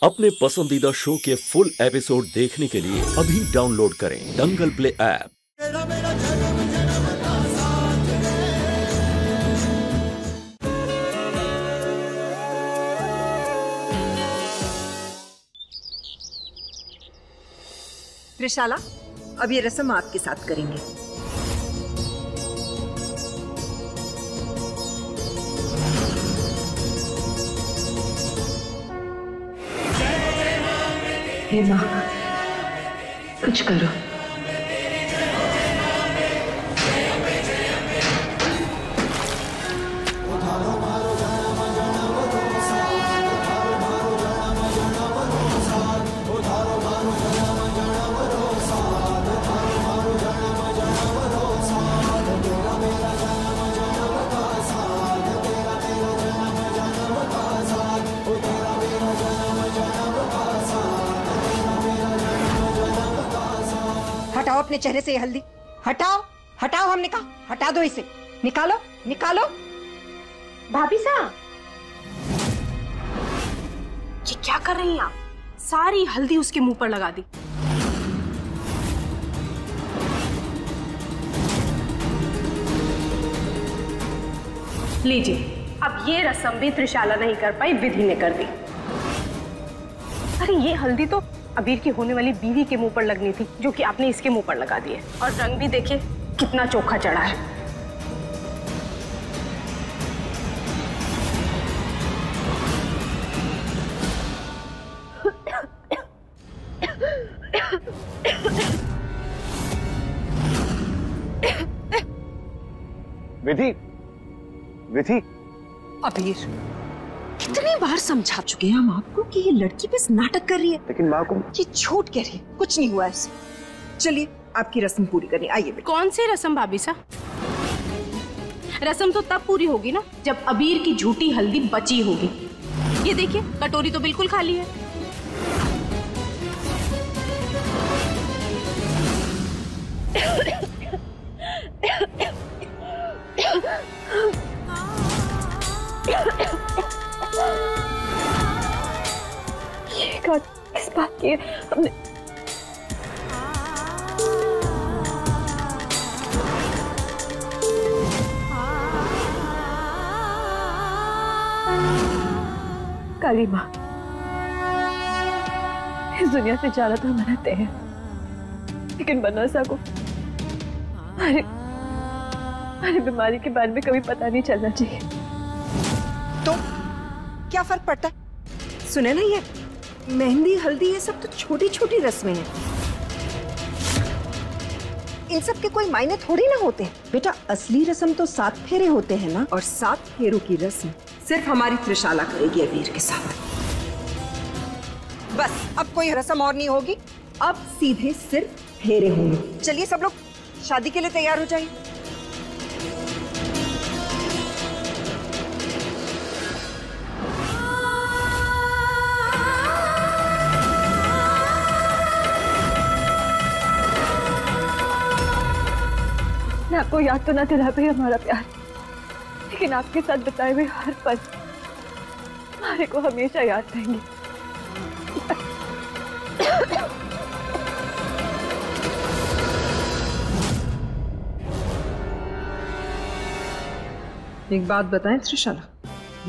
अपने पसंदीदा शो के फुल एपिसोड देखने के लिए अभी डाउनलोड करें दंगल प्ले ऐप। त्रिशाला, अब ये रस्म आपके साथ करेंगे। हे माँ, कुछ करो। हटाओ अपने चेहरे से ये हल्दी, हटाओ हटाओ, हमने कहा हटा दो इसे, निकालो निकालो। भाभी साहब, ये क्या कर रही हैं आप? सारी हल्दी उसके मुंह पर लगा दी। लीजिए, अब ये रस्म भी त्रिशाला नहीं कर पाई, विधि ने कर दी। अरे ये हल्दी तो अबीर की होने वाली बीवी के मुंह पर लगनी थी, जो कि आपने इसके मुंह पर लगा दी है। और रंग भी देखिए कितना चोखा चढ़ा है। विधि, विधि। अबीर, कितनी बार समझा चुके हैं हम आपको कि ये लड़की बस नाटक कर रही है, लेकिन माँ को ये झूठ कह रही है, कुछ नहीं हुआ ऐसे। चलिए आपकी रस्म पूरी करनी, आइए बेटा। कौन सी रस्म भाभी साहब? रस्म तो तब पूरी होगी ना जब अबीर की झूठी हल्दी बची होगी। ये देखिए, कटोरी तो बिल्कुल खाली है। ये बात किस बात की है? हमने काली माँ, इस दुनिया से जाना तो हमारा तय है, लेकिन बनसा को हमारी बीमारी के बारे में कभी पता नहीं चलना चाहिए। तो क्या फर्क पड़ता है? सुने ना, ये मेहंदी हल्दी ये सब तो छोटी छोटी रस्में हैं, इन सब के कोई मायने थोड़ी ना होते हैं। बेटा, असली रस्म तो 7 फेरे होते हैं ना, और 7 फेरों की रस्म सिर्फ हमारी त्रिशाला करेगी अबीर के साथ। बस, अब कोई रस्म और नहीं होगी, अब सीधे सिर्फ फेरे होंगे। चलिए सब लोग शादी के लिए तैयार हो जाइए। मैं आपको याद तो ना दिला पाई हमारा प्यार, लेकिन आपके साथ बिताए हुए हर पल हमारे को हमेशा याद रहेंगे। एक बात बताएं त्रिशाला,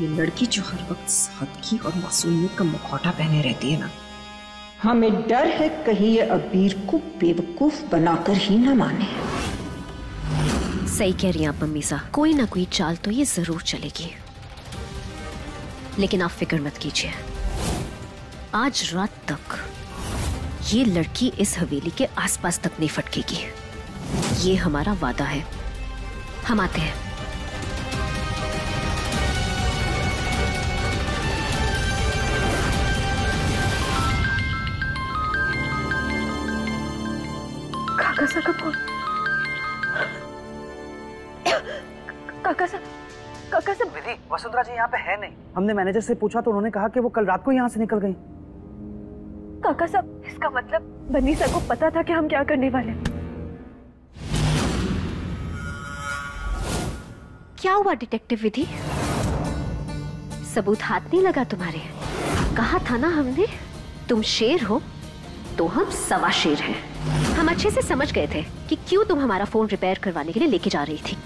ये लड़की जो हर वक्त सादगी और मासूमियत का मुखौटा पहने रहती है ना, हमें डर है कहीं ये अबीर को बेवकूफ बनाकर ही न माने। सही कह रही हैं आप मम्मी साहब, कोई ना कोई चाल तो ये जरूर चलेगी, लेकिन आप फिक्र मत कीजिए, आज रात तक ये लड़की इस हवेली के आसपास तक नहीं फटकेगी। ये हमारा वादा है। हम आते हैं। काका साहब का फोन। काका साहब, विधि, वसुंधरा जी यहाँ पे है नहीं। हमने मैनेजर से पूछा तो उन्होंने कहा कि वो कल रात को यहाँ से निकल गई। काका साहब, इसका मतलब बन्नी सर को पता था कि हम क्या करने वाले। क्या हुआ डिटेक्टिव विधि? सबूत हाथ नहीं लगा तुम्हारे? कहा था ना हमने, तुम शेर हो तो हम सवा शेर हैं। हम अच्छे से समझ गए थे कि क्यों तुम हमारा फोन रिपेयर करवाने के लिए लेके जा रही थी।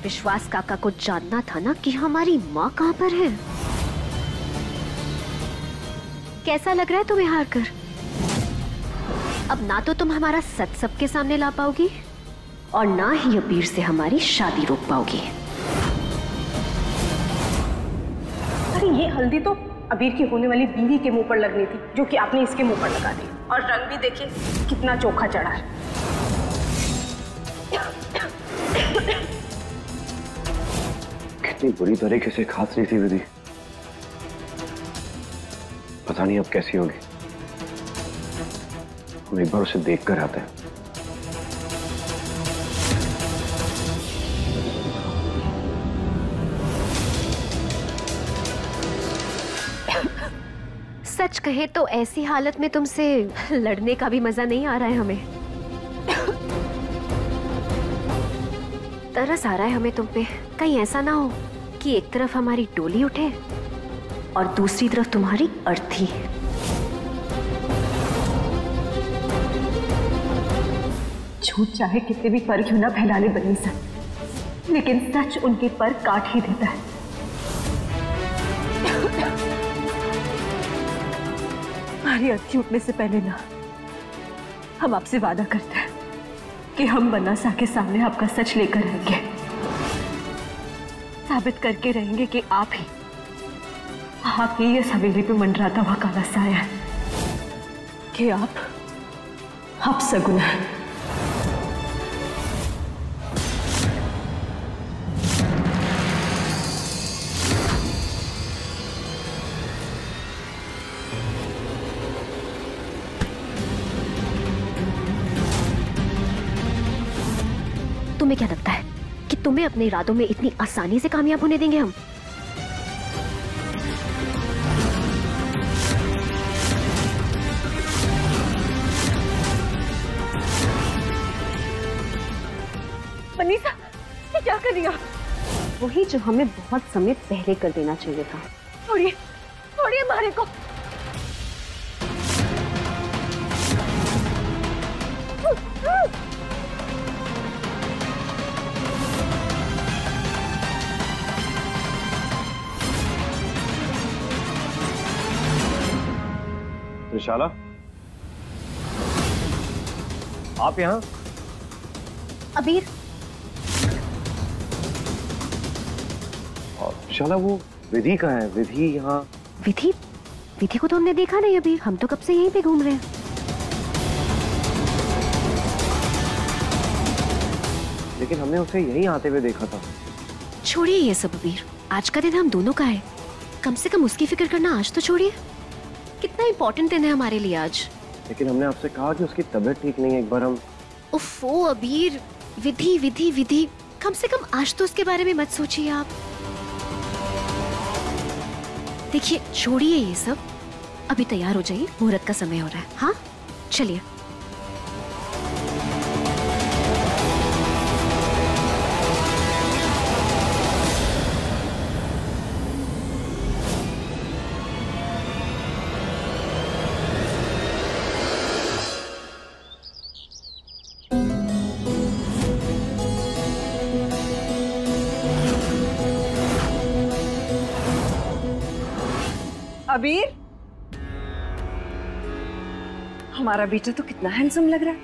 विश्वास काका को जानना था ना कि हमारी माँ कहाँ पर है। कैसा लग रहा है तुम्हें हार कर? अब ना तो तुम हमारा सच सबके सामने ला पाओगी और ना ही अबीर से हमारी शादी रोक पाओगी। अरे ये हल्दी तो अबीर की होने वाली बीवी के मुंह पर लगनी थी, जो कि आपने इसके मुंह पर लगा दी। और रंग भी देखिए कितना चोखा चढ़ा है। कितनी बुरी तरीके से खांस रही थी विधि, पता नहीं अब कैसी होगी। हम एक बार उसे देख कर आते हैं। सच कहे तो ऐसी हालत में तुमसे लड़ने का भी मजा नहीं आ रहा है हमें। तरस आ रहा है हमें तुम पे। कहीं ऐसा ना हो कि एक तरफ हमारी डोली उठे और दूसरी तरफ तुम्हारी अर्थी। झूठ चाहे कितने भी पर क्यों ना फैला ले बनी सर, लेकिन सच उनके पर काट ही देता है। हमारी अर्थी उठने से पहले ना हम आपसे वादा करते हैं कि हम बनासा के सामने आपका सच लेकर रहेंगे। साबित करके रहेंगे कि आप ही ये हवेली पे मंडराता हुआ काला साया है, कि आप सगुना है। तुम्हें क्या लगता है कि तुम्हें अपने इरादों में इतनी आसानी से कामयाब होने देंगे हम? मनीषा, ये क्या कर रही हो? वही जो हमें बहुत समय पहले कर देना चाहिए था। छोड़िए हमारे को। त्रिशाला, आप यहाँ? अबीर, त्रिशाला, वो विधि कहाँ है? विधि यहाँ? विधि को तो हमने देखा नहीं अभी। हम तो कब से यहीं पे घूम रहे हैं। लेकिन हमने उसे यहीं आते हुए देखा था। छोड़िए ये सब अबीर, आज का दिन हम दोनों का है। कम से कम उसकी फिक्र करना आज तो छोड़िए। कितना इम्पोर्टेंट दिन है हमारे लिए आज। लेकिन हमने आपसे कहा कि उसकी तबीयत ठीक नहीं है, एक बार हम। उफ़ो अबीर, विधि, कम से कम आज तो उसके बारे में मत सोचिए आप। देखिए छोड़िए ये सब, अभी तैयार हो जाइए, मुहूर्त का समय हो रहा है। हाँ चलिए। अबीर, हमारा बेटा तो कितना हैंडसम लग रहा है,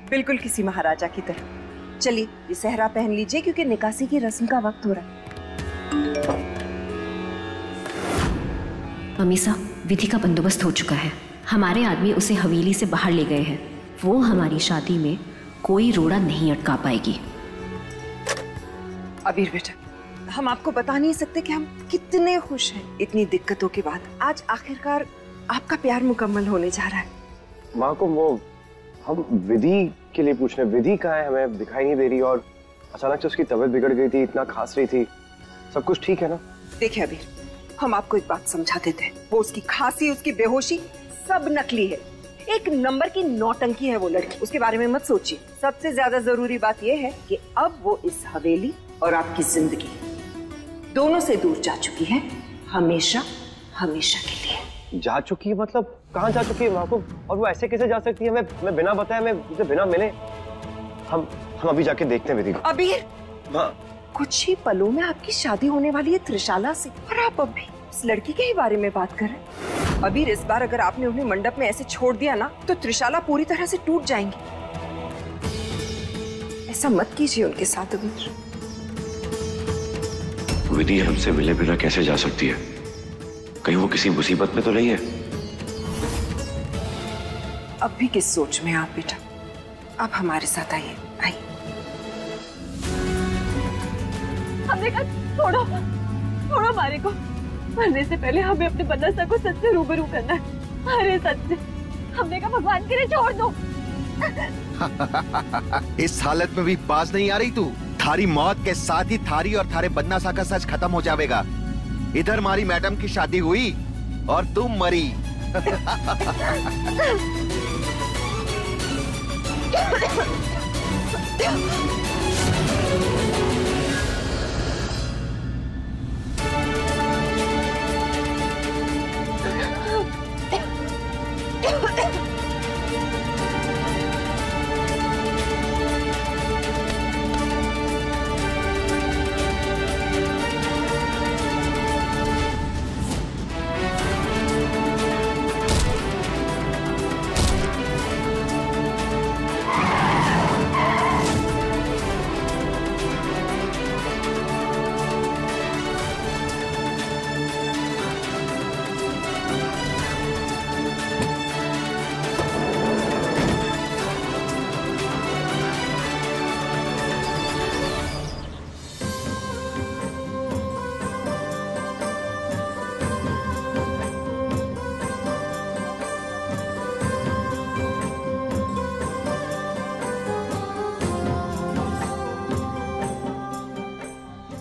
बिल्कुल किसी महाराजा की तरह। चलिए ये सहरा पहन लीजिए, क्योंकि निकासी की रस्म का वक्त हो रहा है। मम्मी साहब, विधि का बंदोबस्त हो चुका है। हमारे आदमी उसे हवेली से बाहर ले गए हैं। वो हमारी शादी में कोई रोड़ा नहीं अटका पाएगी। अबीर बेटा, हम आपको बता नहीं सकते कि हम कितने खुश हैं। इतनी दिक्कतों के बाद आज आखिरकार आपका प्यार मुकम्मल होने जा रहा है। माँ को वो हम विधि के लिए पूछ रहे हैं। विधि कहाँ है? हमें दिखाई नहीं दे रही और अचानक से उसकी तबीयत बिगड़ गई थी, इतना खांस रही थी। सब कुछ ठीक है ना? देखिए अबीर, हम आपको एक बात समझा देते हैं। वो उसकी खांसी, उसकी बेहोशी सब नकली है। एक नंबर की नौटंकी है वो लड़की, उसके बारे में मत सोचिए। सबसे ज्यादा जरूरी बात यह है कि अब वो इस हवेली और आपकी जिंदगी दोनों से दूर जा चुकी है, हमेशा हमेशा के लिए। जा चुकी है? मतलब कहाँ जा चुकी है महबूब? और वो ऐसे कैसे जा सकती है? मैं बिना बताए, मैं मुझे बिना मिले। हम अभी जाके देखते हैं विधि को। अबीर, कुछ ही पलों में आपकी शादी होने वाली है त्रिशाला से, और आप अब भी उस लड़की के ही बारे में बात कर रहे हैं। अबीर, इस बार अगर आपने उन्हें मंडप में ऐसे छोड़ दिया ना, तो त्रिशाला पूरी तरह से टूट जाएंगी। ऐसा मत कीजिए उनके साथ अबीर। विधि हमसे मिले बिना कैसे जा सकती है? कहीं वो किसी मुसीबत में तो नहीं है? अब भी किस सोच में आप बेटा? आप हमारे साथ आइए, आइए। हमने कहा छोड़ो, छोड़ो हमारे को। मरने से पहले हमें अपने बन्ना को सच से रूबरू करना है। अरे सच से, हमने कहा भगवान के लिए छोड़ दो। इस हालत में भी पास नहीं आ रही तू? थारी मौत के साथ ही थारी और थारे बन्ना सा का सच खत्म हो जाएगा। इधर हमारी मैडम की शादी हुई और तुम मरी।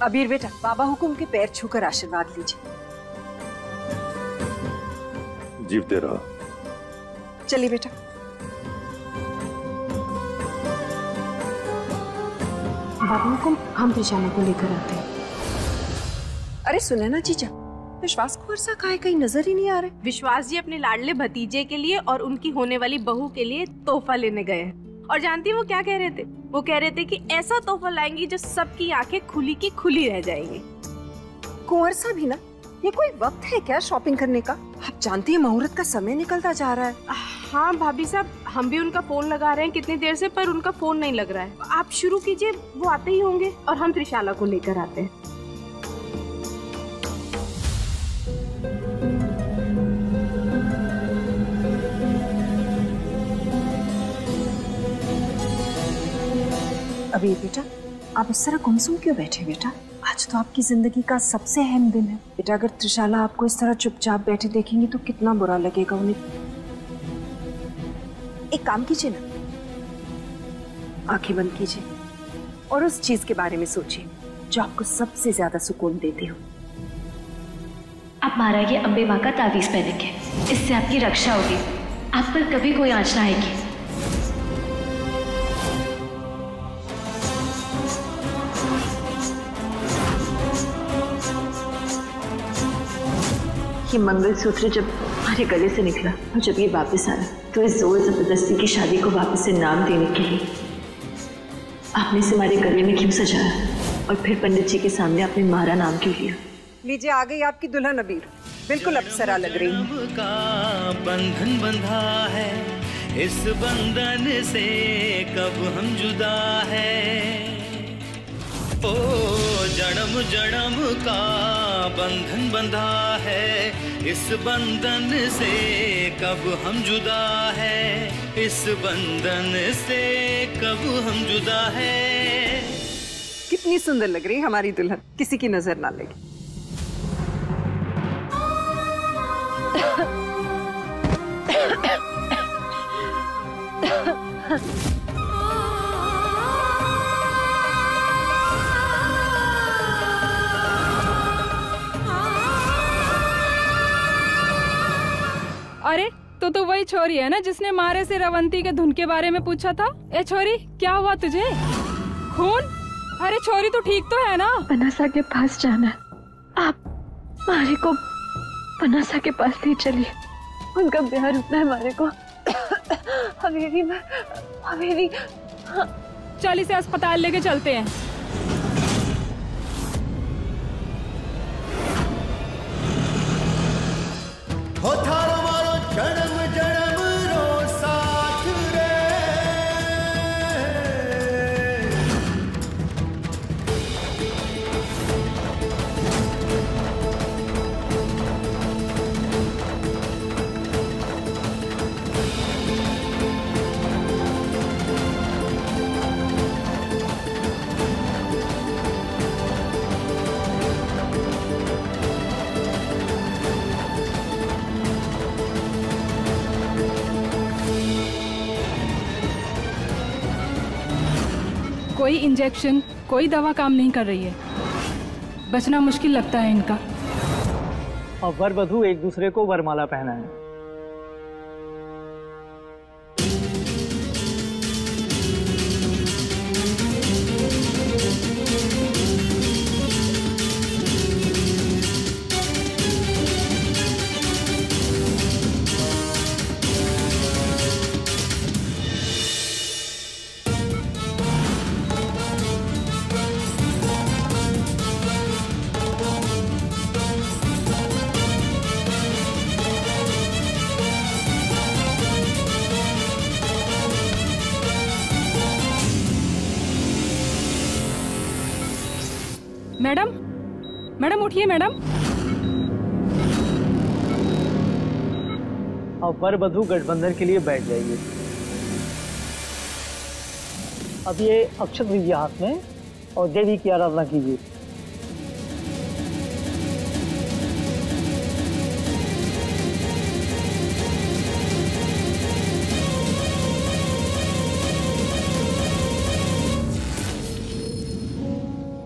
अबीर बेटा, बाबा हुकुम के पैर छूकर आशीर्वाद लीजिए। जीवते रहो। चलिए बेटा। बाबा हुकुम, हम त्रिशाला को लेकर आते हैं। अरे सुने ना जीजा, विश्वास को अरसा कहाँ है? कहीं नजर ही नहीं आ रहे। विश्वास जी अपने लाडले भतीजे के लिए और उनकी होने वाली बहू के लिए तोहफा लेने गए हैं। और जानती है वो क्या कह रहे थे? वो कह रहे थे कि ऐसा तोहफा लाएंगी जो सबकी आंखें खुली की खुली रह जाएंगी। कुंवर सा भी ना, ये कोई वक्त है क्या शॉपिंग करने का? आप जानती है मुहूर्त का समय निकलता जा रहा है। हाँ भाभी साहब, हम भी उनका फोन लगा रहे हैं कितनी देर से, पर उनका फोन नहीं लग रहा है। आप शुरू कीजिए, वो आते ही होंगे और हम त्रिशाला को लेकर आते हैं। अबीर बेटा, आप इस तरह गुमसुम क्यों बैठे बेटा? आज तो आपकी जिंदगी का सबसे अहम दिन है बेटा। अगर त्रिशाला आपको इस तरह चुपचाप बैठे देखेंगी तो कितना बुरा लगेगा उन्हें। एक काम कीजिए ना, आंखें बंद कीजिए और उस चीज के बारे में सोचिए जो आपको सबसे ज्यादा सुकून देती हो। आप महाराज ये अम्बे माँ का तावीज पहनेंगे, इससे आपकी रक्षा होगी, आप पर कभी कोई आंच ना आएगी। ये मंगलसूत्र जब हमारे गले से निकला और जब ये वापस आया, तो इस जोर जबरदस्ती की शादी को वापस से नाम देने के लिए आपने इसे हमारे गले में क्यों सजाया और फिर पंडित जी के सामने आपने मारा नाम क्यों लिया? लीजिए, आ गई आपकी दुल्हन अबीर। बिल्कुल अप्सरा लग रही है। का बंधन बंधा है, इस बंधन से कब हम जुदा है। ओ जन्म जन्म का बंधन बंधा है, इस बंधन से कब हम जुदा है, इस बंधन से कब हम जुदा है। कितनी सुंदर लग रही है हमारी दुल्हन, किसी की नजर ना लगे। अरे तो वही छोरी है ना जिसने मारे से रवंती के धुन के बारे में पूछा था? ए छोरी, क्या हुआ तुझे? खून? अरे छोरी तू ठीक तो है ना? बनसा के पास जाना है। आप मारे को पनासा के पास नहीं चलिए, उनका प्यार उतना है हमारे को। हवेली चल इसे अस्पताल लेके चलते हैं। हो थारो मारो जन्म जन्म रो साथ रे, कोई इंजेक्शन, कोई दवा काम नहीं कर रही है। बचना मुश्किल लगता है इनका। और वर वधू एक दूसरे को वरमाला पहना है। मैडम, मैडम उठिए मैडम। अब वर वधू गठबंधन के लिए बैठ जाइए। अब ये अक्षत लीजिए हाथ में और देवी की आराधना कीजिए।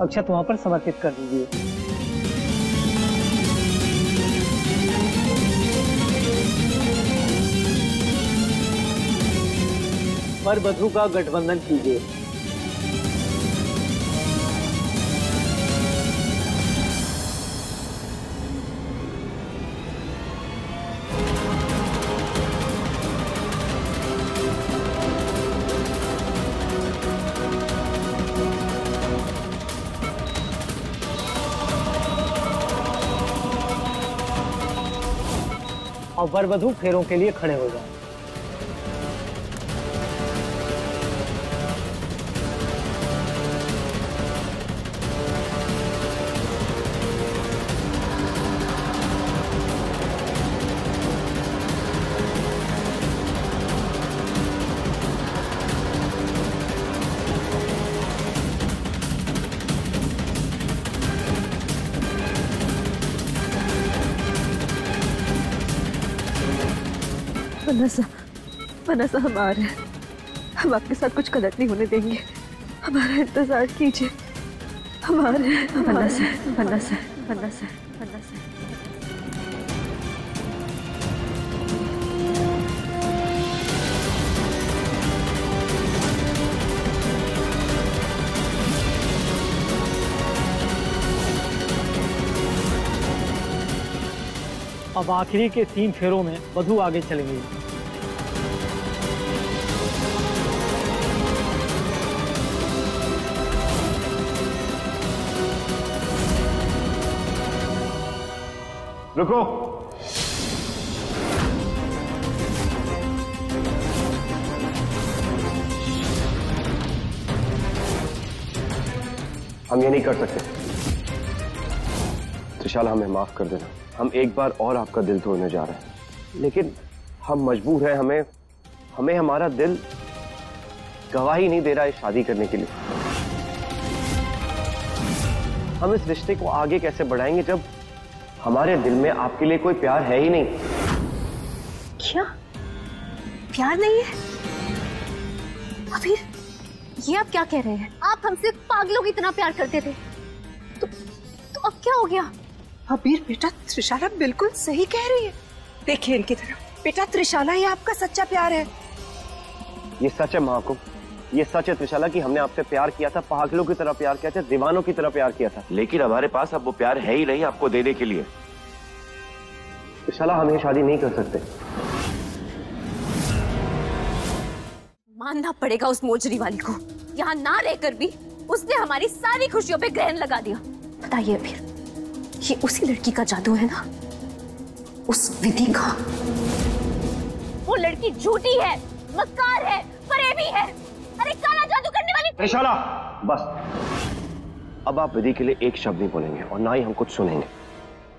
अक्षत वहां पर समर्पित कर दीजिए। वर वधू का गठबंधन कीजिए। और वर वधू फेरों के लिए खड़े हो जाएं। मनसा हम आ रहे हैं। हम आपके साथ कुछ गलत नहीं होने देंगे, हमारा इंतजार कीजिए। हम आ रहे हैं। मनसा। अब आखिरी के 3 फेरों में वधू आगे चलेंगी। रुको। हम ये नहीं कर सकते। त्रिशाला, हमें माफ कर देना। हम एक बार और आपका दिल तोड़ने जा रहे हैं, लेकिन हम मजबूर हैं। हमें हमारा दिल गवाही नहीं दे रहा है शादी करने के लिए। हम इस रिश्ते को आगे कैसे बढ़ाएंगे जब हमारे दिल में आपके लिए कोई प्यार है ही नहीं? क्या प्यार नहीं है? अबीर, ये आप क्या कह रहे हैं? आप हमसे पागलों की तरह प्यार करते थे, तो अब क्या हो गया? अबीर बेटा, त्रिशाला बिल्कुल सही कह रही है। देखिए इनकी तरफ। बेटा, त्रिशाला ही आपका सच्चा प्यार है। ये सच है महाकुंभ, ये सच है त्रिशाला कि हमने आपसे प्यार किया था, पागलों की तरह प्यार किया था, दीवानों की तरह प्यार किया था। लेकिन हमारे पास अब वो प्यार है ही नहीं आपको देने के लिए। त्रिशाला, हम ये शादी नहीं कर सकते। मानना पड़ेगा उस मोजरी वाली को। यहाँ ना रहकर भी उसने हमारी सारी खुशियों पे ग्रहण लगा दिया। बताइए फिर, ये उसी लड़की का जादू है ना? उस विधि का। वो लड़की झूठी है, मक्कार है, फरेबी है, अरे काला जादू करने वाली। त्रिशाला, बस। अब आप विधि के लिए एक शब्द नहीं बोलेंगे और ना ही हम कुछ सुनेंगे।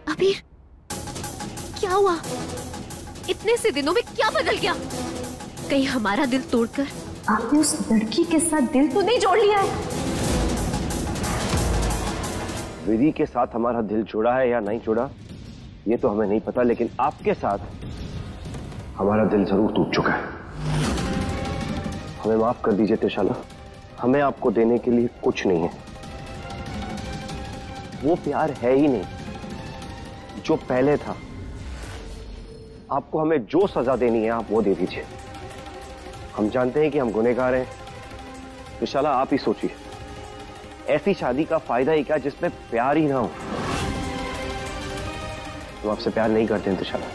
अबीर, क्या हुआ? इतने से दिनों में क्या बदल गया? कहीं हमारा दिल तोड़कर आपने उस लड़की के साथ दिल तो नहीं जोड़ लिया है? विधि के साथ हमारा दिल जुड़ा है या नहीं जुड़ा ये तो हमें नहीं पता, लेकिन आपके साथ हमारा दिल जरूर टूट चुका है। हमें माफ कर दीजिए त्रिशाला, हमें आपको देने के लिए कुछ नहीं है। वो प्यार है ही नहीं जो पहले था। आपको हमें जो सजा देनी है आप वो दे दीजिए। हम जानते हैं कि हम गुनहगार हैं। त्रिशाला, आप ही सोचिए, ऐसी शादी का फायदा ही क्या जिसमें प्यार ही ना हो। हम आपसे प्यार नहीं करते हैं त्रिशाला।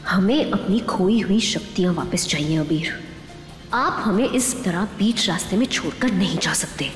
हमें अपनी खोई हुई शक्तियां वापस चाहिए अबीर। आप हमें इस तरह बीच रास्ते में छोड़कर नहीं जा सकते।